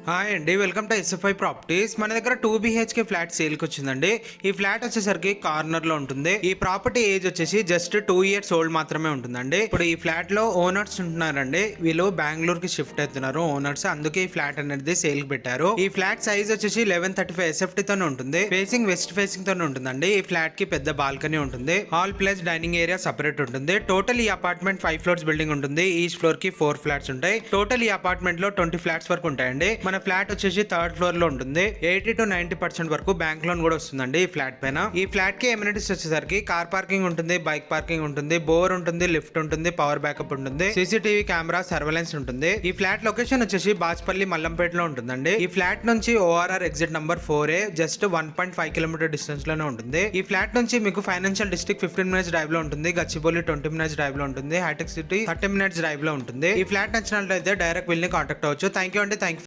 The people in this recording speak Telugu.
హాయ్ అండి, వెల్కమ్ టు ఎస్ఎఫ్ఐ ప్రాపర్టీస్. మన దగ్గర 2 BHK ఫ్లాట్ సేల్ కి వచ్చిందండి. ఈ ఫ్లాట్ వచ్చేసరికి కార్నర్ లో ఉంటుంది. ఈ ప్రాపర్టీ ఏజ్ వచ్చేసి జస్ట్ 2 years ఓల్డ్ మాత్రమే ఉంటుందండి. ఇప్పుడు ఈ ఫ్లాట్ లో ఓనర్స్ ఉంటున్నారండి. వీళ్ళు బెంగళూరు కి షిఫ్ట్ అవుతున్నారు ఓనర్స్, అందుకే ఈ ఫ్లాట్ అనేది సేల్ కి పెట్టారు. ఈ ఫ్లాట్ సైజ్ వచ్చేసి 1135 SFT తోనే ఉంటుంది. ఫేసింగ్ వెస్ట్ ఫేసింగ్ తోనే ఉంటుందండి. ఈ ఫ్లాట్ కి పెద్ద బాల్కనీ ఉంటుంది. Hall plus dining area separate ఉంటుంది. టోటల్ ఈ అపార్ట్మెంట్ 5 floors బిల్డింగ్ ఉంటుంది. ఈచ్ ఫ్లోర్ కి 4 flats ఉంటాయి. టోటల్ ఈ అపార్ట్మెంట్ లో 20 flats వరకు ఉంటాయండి. మన ఫ్లాట్ వచ్చేసి 3rd floor లో ఉంటుంది. 80 to 90% వరకు బ్యాంక్ లోన్ కూడా వస్తుందండి ఈ ఫ్లాట్ పైన. ఈ ఫ్లాట్ కి ఎమ్యూనిటీస్ వచ్చేసరికి కార్ పార్కింగ్ ఉంటుంది, బైక్ పార్కింగ్ ఉంటుంది, బోర్ ఉంటుంది, లిఫ్ట్ ఉంటుంది, పవర్ బ్యాకప్ ఉంటుంది, సీసీటీవీ కెమెరా సర్వేలెన్స్ ఉంటుంది. ఈ ఫ్లాట్ లొకేషన్ వచ్చేసి బాచ్పల్లి మల్లంపేటలో ఉంటుందండి. ఈ ఫ్లాట్ నుంచి ORR exit number 4A just 1.5 kilometre distance లోనే ఉంటుంది. ఈ ఫ్లాట్ నుంచి మీకు ఫైనాన్షియల్ డిస్ట్రిక్ట్ 15 minutes డ్రైవ్ లో ఉంటుంది, గచ్చిబౌలి 20 minutes డ్రైవ్ లో ఉంటుంది, హైటెక్ సిటీ 30 minutes డ్రైవ్ లో ఉంటుంది. ఈ ఫ్లాట్ నచ్చినట్లయితే డైరెక్ట్ వీళ్ళని కాంటాక్ట్ అవ్వచ్చు. థ్యాంక్ యూ అండి. థ్యాంక్